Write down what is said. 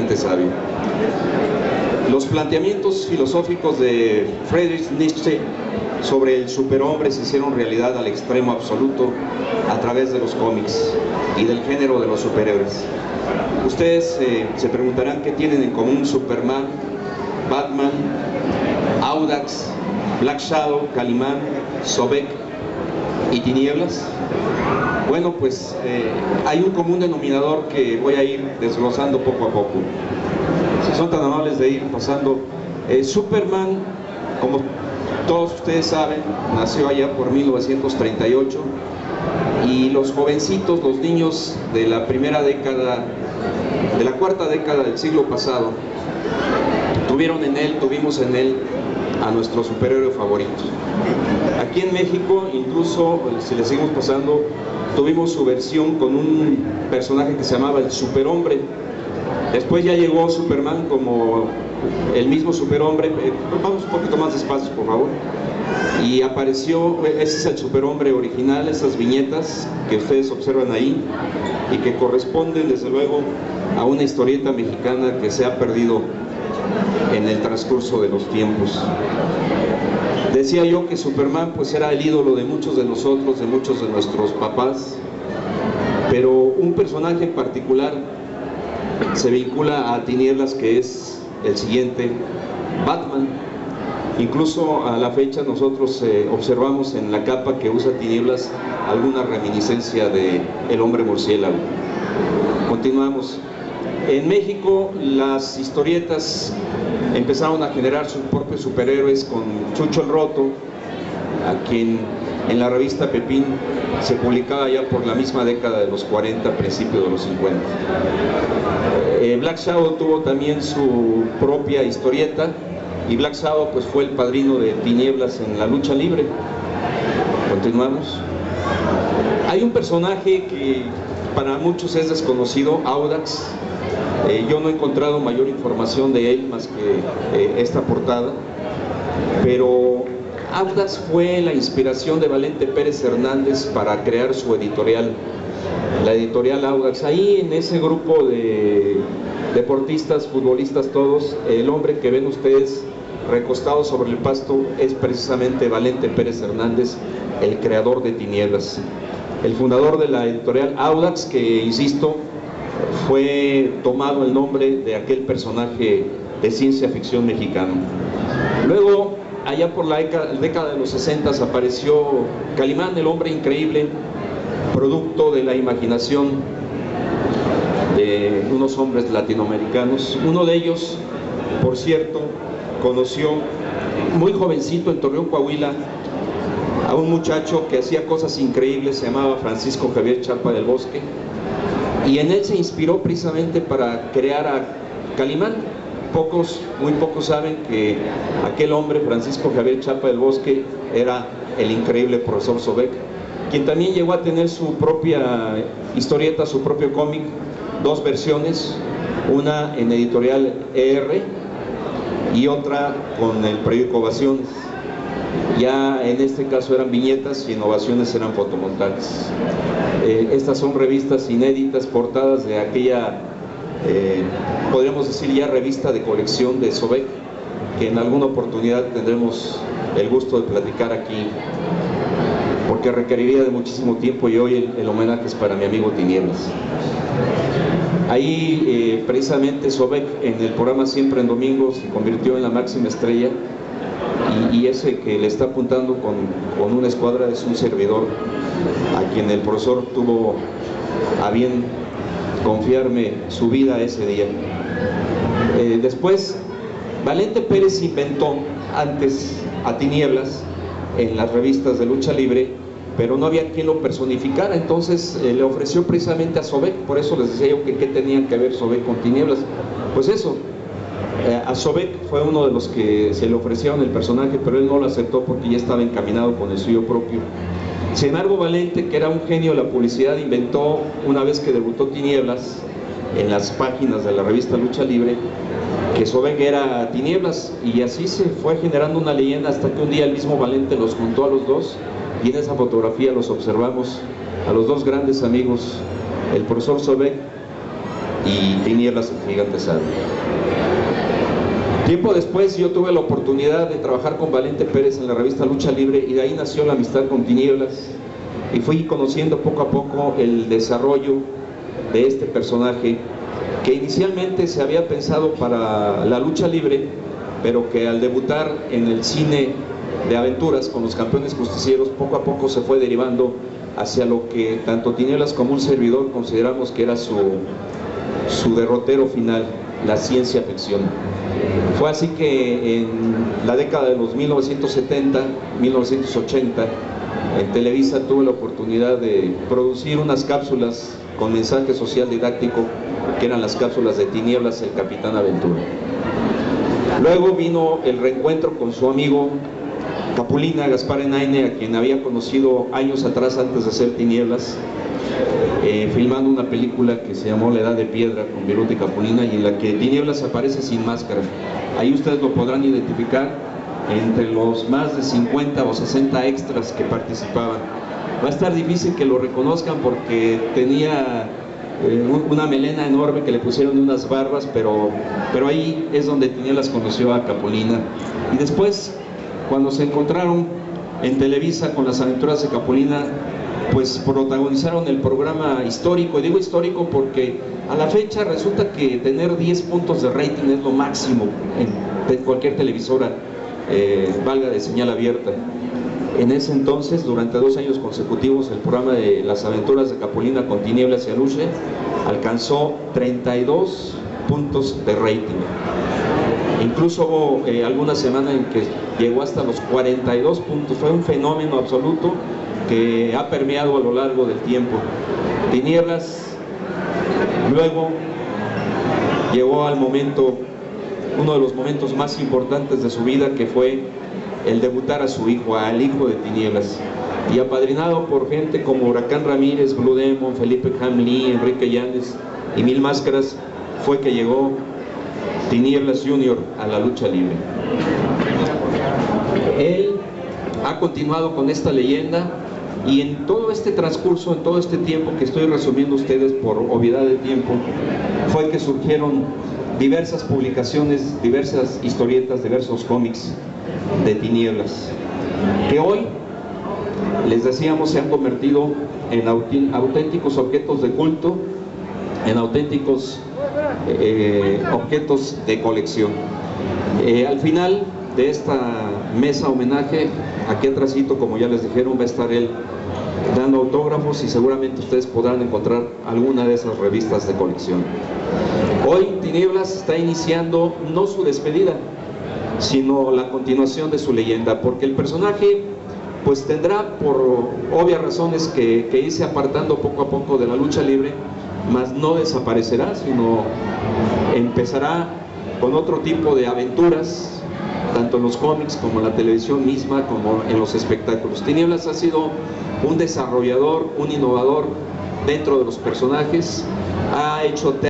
gente sabia. Los planteamientos filosóficos de Friedrich Nietzsche sobre el superhombre se hicieron realidad al extremo absoluto a través de los cómics y del género de los superhéroes. Ustedes se preguntarán qué tienen en común Superman, Batman, Audax, Black Shadow, Calimán, Sobek y Tinieblas. Bueno, pues hay un común denominador que voy a ir desglosando poco a poco. Si son tan amables de ir pasando, Superman, como todos ustedes saben, nació allá por 1938 y los jovencitos, los niños de la primera década, de la cuarta década del siglo pasado, tuvimos en él a nuestro superhéroe favorito. Aquí en México, incluso, si le seguimos pasando, tuvimos su versión con un personaje que se llamaba el Superhombre. Después ya llegó Superman como el mismo Superhombre. Vamos un poquito más despacio, por favor. Y apareció, ese es el Superhombre original, esas viñetas que ustedes observan ahí y que corresponden desde luego a una historieta mexicana que se ha perdido en el transcurso de los tiempos. Decía yo que Superman pues era el ídolo de muchos de nosotros, de muchos de nuestros papás, pero un personaje en particular se vincula a Tinieblas, que es el siguiente, Batman. Incluso a la fecha nosotros observamos en la capa que usa Tinieblas alguna reminiscencia de el hombre murciélago. Continuamos. En México las historietas empezaron a generar sus propios superhéroes con Chucho el Roto, a quien en la revista Pepín se publicaba ya por la misma década de los 40, principios de los 50. Black Shadow tuvo también su propia historieta y Black Shadow pues fue el padrino de Tinieblas en la lucha libre. Continuamos. Hay un personaje que para muchos es desconocido, Audax. Yo no he encontrado mayor información de él más que esta portada, pero Audax fue la inspiración de Valente Pérez Hernández para crear su editorial, la editorial Audax. Ahí en ese grupo de deportistas, futbolistas todos, el hombre que ven ustedes recostado sobre el pasto es precisamente Valente Pérez Hernández, el creador de Tinieblas, el fundador de la editorial Audax, que insisto, fue tomado el nombre de aquel personaje de ciencia ficción mexicano. Luego, allá por la década de los 60 apareció Calimán, el hombre increíble, producto de la imaginación de unos hombres latinoamericanos. Uno de ellos, por cierto, conoció muy jovencito en Torreón, Coahuila, a un muchacho que hacía cosas increíbles, se llamaba Francisco Javier Chapa del Bosque, y en él se inspiró precisamente para crear a Calimán. Muy pocos saben que aquel hombre, Francisco Javier Chapa del Bosque, era el increíble profesor Sobek, quien también llegó a tener su propia historieta, su propio cómic, dos versiones, una en editorial ER y otra con el periódico Ovaciones. Ya en este caso eran viñetas y en Ovaciones eran fotomontajes. Estas son revistas inéditas, portadas de aquella, podríamos decir ya revista de colección de Sobek, que en alguna oportunidad tendremos el gusto de platicar aquí, porque requeriría de muchísimo tiempo y hoy el homenaje es para mi amigo Tinieblas. Ahí precisamente Sobek en el programa Siempre en Domingo se convirtió en la máxima estrella, y ese que le está apuntando con una escuadra es un servidor a quien el profesor tuvo a bien confiarme su vida ese día. Después Valente Pérez inventó antes a Tinieblas en las revistas de lucha libre, pero no había quien lo personificara, entonces le ofreció precisamente a Sobek. Por eso les decía yo que qué tenía que ver Sobek con Tinieblas. Pues eso, a Sobek fue uno de los que se le ofrecieron el personaje, pero él no lo aceptó porque ya estaba encaminado con el suyo propio. Sin embargo, Valente, que era un genio de la publicidad, inventó, una vez que debutó Tinieblas en las páginas de la revista Lucha Libre, que Sobek era Tinieblas, y así se fue generando una leyenda hasta que un día el mismo Valente los juntó a los dos, y en esa fotografía los observamos a los dos grandes amigos, el profesor Sobek y Tinieblas, el gigante sabio. Tiempo después yo tuve la oportunidad de trabajar con Valente Pérez en la revista Lucha Libre, y de ahí nació la amistad con Tinieblas, y fui conociendo poco a poco el desarrollo de este personaje que inicialmente se había pensado para la lucha libre, pero que al debutar en el cine de aventuras con los Campeones Justicieros, poco a poco se fue derivando hacia lo que tanto Tinieblas como un servidor consideramos que era su derrotero final, la ciencia ficción. Fue así que en la década de los 1970, 1980, en Televisa tuve la oportunidad de producir unas cápsulas con mensaje social didáctico, que eran las cápsulas de Tinieblas, el Capitán Aventura. Luego vino el reencuentro con su amigo Capulina, Gaspar Enaine, a quien había conocido años atrás antes de ser Tinieblas, filmando una película que se llamó La Edad de Piedra con Viruta y Capulina, y en la que Tinieblas aparece sin máscara. Ahí ustedes lo podrán identificar entre los más de 50 o 60 extras que participaban. Va a estar difícil que lo reconozcan porque tenía una melena enorme que le pusieron unas barbas, pero ahí es donde Tinieblas conoció a Capulina. Y después, cuando se encontraron en Televisa con las aventuras de Capulina, pues protagonizaron el programa histórico. Y digo histórico porque a la fecha resulta que tener 10 puntos de rating es lo máximo en cualquier televisora, valga de señal abierta. En ese entonces, durante 2 años consecutivos, el programa de las aventuras de Capulina con Tinieblas y Aluche alcanzó 32 puntos de rating. Incluso hubo alguna semana en que llegó hasta los 42 puntos. Fue un fenómeno absoluto que ha permeado a lo largo del tiempo. Tinieblas luego llegó al momento, uno de los momentos más importantes de su vida, que fue el debutar a su hijo, al hijo de Tinieblas, y apadrinado por gente como Huracán Ramírez, Blue Demon, Felipe Hamlin, Enrique Llanes y Mil Máscaras, fue que llegó Tinieblas Jr. a la lucha libre. Él ha continuado con esta leyenda, y en todo este transcurso, en todo este tiempo que estoy resumiendo a ustedes por obviedad de tiempo, fue que surgieron diversas publicaciones, diversas historietas, diversos cómics de Tinieblas, que hoy, les decíamos, se han convertido en auténticos objetos de culto, en auténticos objetos de colección. Al final de esta mesa homenaje, aquí atrásito, como ya les dijeron, va a estar él dando autógrafos, y seguramente ustedes podrán encontrar alguna de esas revistas de colección. Hoy Tinieblas está iniciando no su despedida, sino la continuación de su leyenda, porque el personaje pues tendrá, por obvias razones, que irse apartando poco a poco de la lucha libre, mas no desaparecerá, sino empezará con otro tipo de aventuras, tanto en los cómics como en la televisión misma, como en los espectáculos. Tinieblas ha sido un desarrollador, un innovador dentro de los personajes, ha hecho